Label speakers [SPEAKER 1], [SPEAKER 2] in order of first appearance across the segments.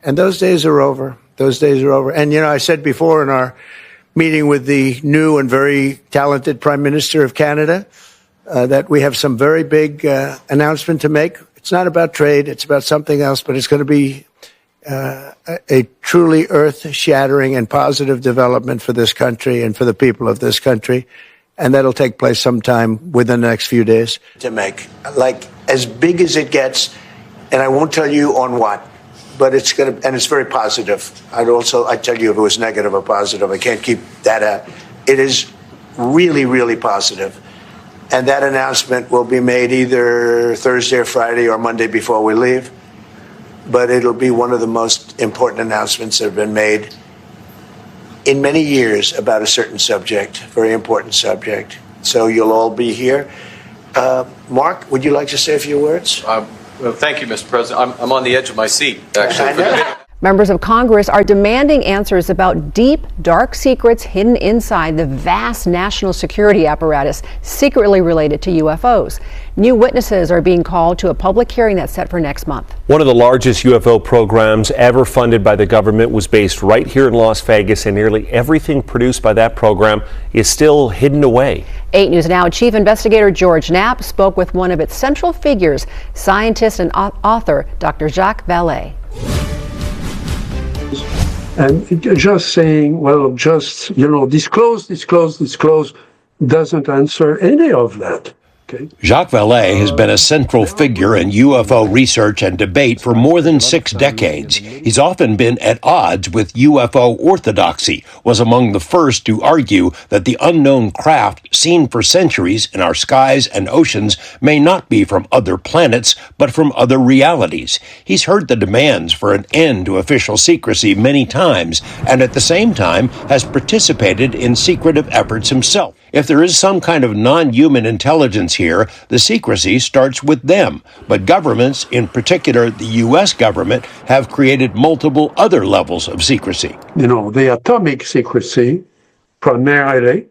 [SPEAKER 1] And those days are over. Those days are over. And, I said before in our meeting with the new and very talented Prime Minister of Canada that we have some very big announcement to make. It's not about trade. It's about something else, but it's going to be a truly earth-shattering and positive development for this country and for the people of this country. And that'll take place sometime within the next few days. To make, like, as big as it gets, and I won't tell you on what, but it's going to, and it's very positive. I'd tell you if it was negative or positive. I can't keep that out. It is really, really positive. And that announcement will be made either Thursday or Friday or Monday before we leave. But it'll be one of the most important announcements that have been made in many years about a certain subject, very important subject. So you'll all be here. Mark, would you like to say a few words?
[SPEAKER 2] Well, thank you, Mr. President. I'm on the edge of my seat, actually.
[SPEAKER 3] Members of Congress are demanding answers about deep, dark secrets hidden inside the vast national security apparatus secretly related to UFOs. New witnesses are being called to a public hearing that's set for next month.
[SPEAKER 4] One of the largest UFO programs ever funded by the government was based right here in Las Vegas, and nearly everything produced by that program is still hidden away.
[SPEAKER 3] 8 News Now Chief Investigator George Knapp spoke with one of its central figures, scientist and author Dr. Jacques Vallée.
[SPEAKER 5] And just saying, well, just, disclose, doesn't answer any of that. Okay.
[SPEAKER 6] Jacques Vallée has been a central figure in UFO research and debate for more than 6 decades. He's often been at odds with UFO orthodoxy, was among the first to argue that the unknown craft seen for centuries in our skies and oceans may not be from other planets, but from other realities. He's heard the demands for an end to official secrecy many times, and at the same time has participated in secretive efforts himself. If there is some kind of non-human intelligence here, the secrecy starts with them. But governments, in particular the U.S. government, have created multiple other levels of secrecy.
[SPEAKER 5] The atomic secrecy, primarily,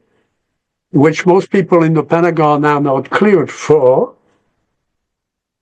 [SPEAKER 5] which most people in the Pentagon are not cleared for,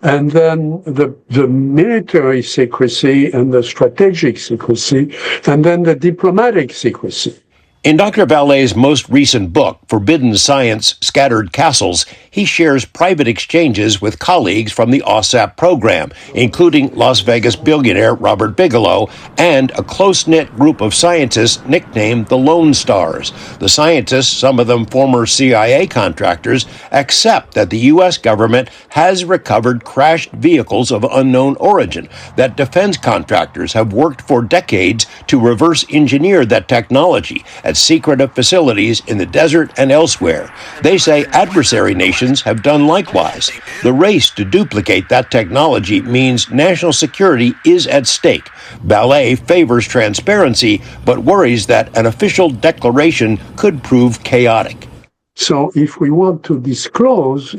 [SPEAKER 5] and then the military secrecy and the strategic secrecy, and then the diplomatic secrecy.
[SPEAKER 6] In Dr. Vallée's most recent book, Forbidden Science, Scattered Castles, he shares private exchanges with colleagues from the OSAP program, including Las Vegas billionaire Robert Bigelow and a close-knit group of scientists nicknamed the Lone Stars. The scientists, some of them former CIA contractors, accept that the U.S. government has recovered crashed vehicles of unknown origin, that defense contractors have worked for decades to reverse engineer that technology at secretive facilities in the desert and elsewhere. They say adversary nations have done likewise. The race to duplicate that technology means national security is at stake. Vallée favors transparency, but worries that an official declaration could prove chaotic.
[SPEAKER 5] So if we want to disclose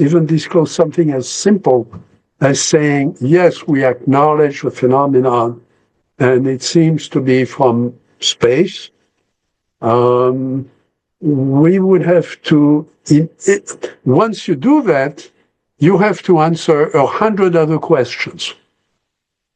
[SPEAKER 5] something as simple as saying, yes, we acknowledge the phenomenon, and it seems to be from space, we would have to, once you do that, you have to answer 100 other questions.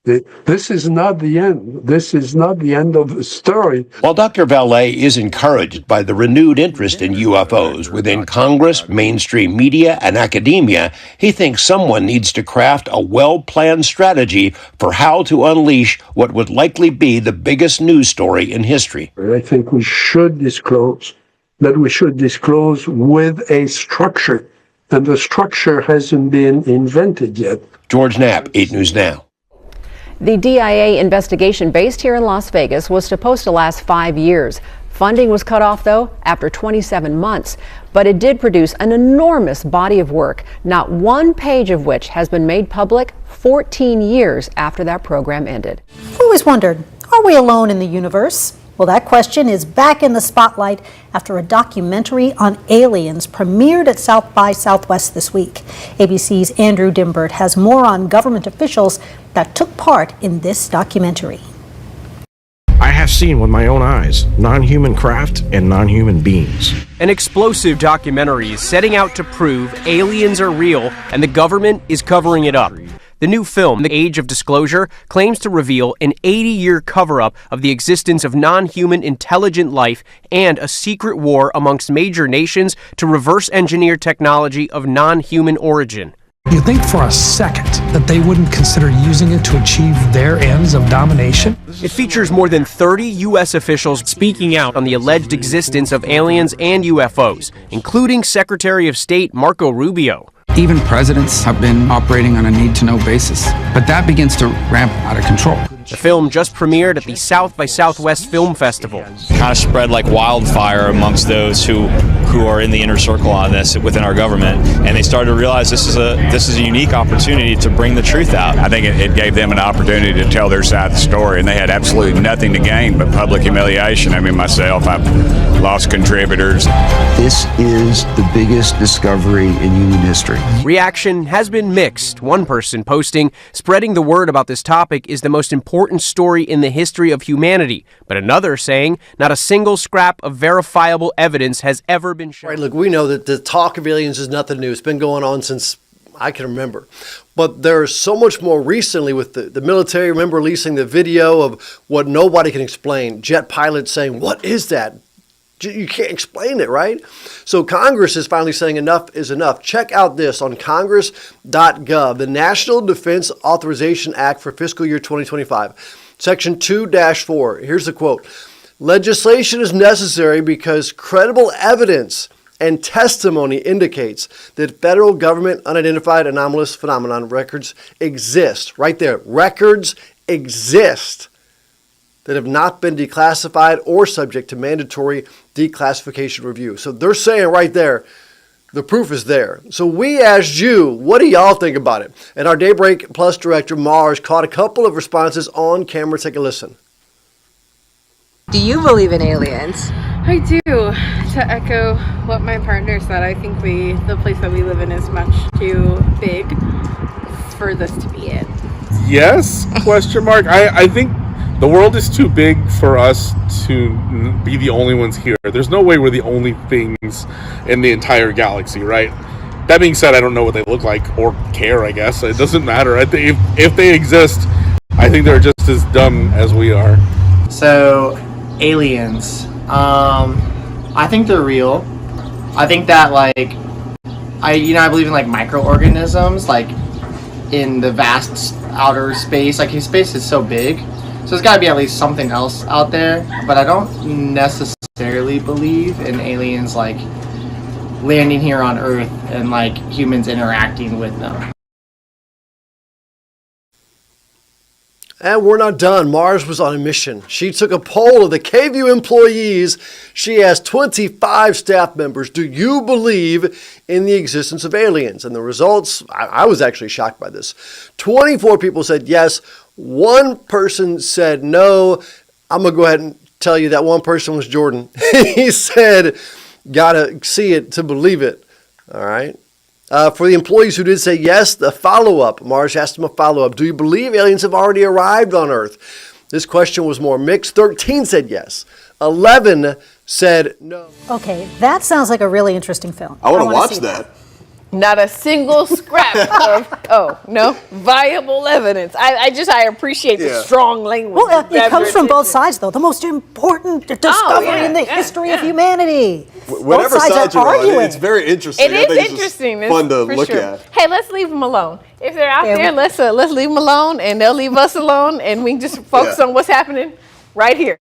[SPEAKER 5] This is not the end. This is not the end of the story.
[SPEAKER 6] While Dr. Vallée is encouraged by the renewed interest in UFOs within Congress, mainstream media, and academia, he thinks someone needs to craft a well-planned strategy for how to unleash what would likely be the biggest news story in history.
[SPEAKER 5] I think we should disclose, but we should disclose with a structure, and the structure hasn't been invented yet.
[SPEAKER 6] George Knapp, 8 News Now.
[SPEAKER 3] The DIA investigation based here in Las Vegas was supposed to last 5 years. Funding was cut off, though, after 27 months. But it did produce an enormous body of work, not one page of which has been made public 14 years after that program ended.
[SPEAKER 7] I've always wondered, are we alone in the universe? Well, that question is back in the spotlight after a documentary on aliens premiered at South by Southwest this week. ABC's Andrew Dimbert has more on government officials that took part in this documentary.
[SPEAKER 8] I have seen with my own eyes non-human craft and non-human beings.
[SPEAKER 9] An explosive documentary is setting out to prove aliens are real and the government is covering it up. The new film, The Age of Disclosure, claims to reveal an 80-year cover-up of the existence of non-human intelligent life and a secret war amongst major nations to reverse engineer technology of non-human origin.
[SPEAKER 10] You think for a second that they wouldn't consider using it to achieve their ends of domination?
[SPEAKER 9] It features more than 30 U.S. officials speaking out on the alleged existence of aliens and UFOs, including Secretary of State Marco Rubio.
[SPEAKER 11] Even presidents have been operating on a need-to-know basis, but that begins to ramp out of control.
[SPEAKER 9] The film just premiered at the South by Southwest Film Festival.
[SPEAKER 12] Kind of spread like wildfire amongst those who are in the inner circle on this within our government, and they started to realize this is a unique opportunity to bring the truth out.
[SPEAKER 13] I think it gave them an opportunity to tell their side of the story, and they had absolutely nothing to gain but public humiliation. I mean, myself, I've lost contributors.
[SPEAKER 14] This is the biggest discovery in human history.
[SPEAKER 9] Reaction has been mixed. One person posting, "Spreading the word about this topic is the most important story in the history of humanity," but another saying, "Not a single scrap of verifiable evidence has ever been shown."
[SPEAKER 15] Right, look, we know that the talk of aliens is nothing new. It's been going on since I can remember. But there's so much more recently with the military. Remember releasing the video of what nobody can explain. Jet pilots saying, "What is that?" You can't explain it, right? So Congress is finally saying enough is enough. Check out this on congress.gov, the National Defense Authorization Act for fiscal year 2025, Section 2-4. Here's the quote. Legislation is necessary because credible evidence and testimony indicates that federal government unidentified anomalous phenomenon records exist. Right there. Records exist that have not been declassified or subject to mandatory declassification review. So they're saying right there, the proof is there. So we asked you, what do y'all think about it? And our Daybreak Plus director, Mars, caught a couple of responses on camera. Take a listen.
[SPEAKER 16] Do you believe in aliens?
[SPEAKER 17] I do. To echo what my partner said, I think the place that we live in is much too big for this to be it.
[SPEAKER 18] Yes? Question mark. I think the world is too big for us to be the only ones here. There's no way we're the only things in the entire galaxy, right? That being said, I don't know what they look like or care, I guess. It doesn't matter. I think if they exist, I think they're just as dumb as we are.
[SPEAKER 19] So, aliens. I think they're real. I think that, I believe in, microorganisms, in the vast outer space. Space is so big. So there's got to be at least something else out there, but I don't necessarily believe in aliens landing here on Earth and humans interacting with them.
[SPEAKER 15] And we're not done. Mars was on a mission. She took a poll of the KVUE employees. She asked 25 staff members, do you believe in the existence of aliens? And the results, I was actually shocked by this. 24 people said yes. One person said no. I'm going to go ahead and tell you that one person was Jordan. He said, gotta see it to believe it. All right. For the employees who did say yes, the follow-up, Mars asked them a follow-up. Do you believe aliens have already arrived on Earth? This question was more mixed. 13 said yes. 11 said no.
[SPEAKER 7] Okay, that sounds like a really interesting film.
[SPEAKER 20] I want to watch that.
[SPEAKER 17] Not a single scrap of, viable evidence. I appreciate the strong language.
[SPEAKER 7] Well, it comes from both sides, though. The most important discovery in the history of humanity.
[SPEAKER 20] Whatever side you're on, it's very interesting.
[SPEAKER 17] It is interesting.
[SPEAKER 20] It's fun to look at.
[SPEAKER 17] Hey, let's leave them alone. If they're out there, let's leave them alone, and they'll leave us alone, and we can just focus on what's happening right here.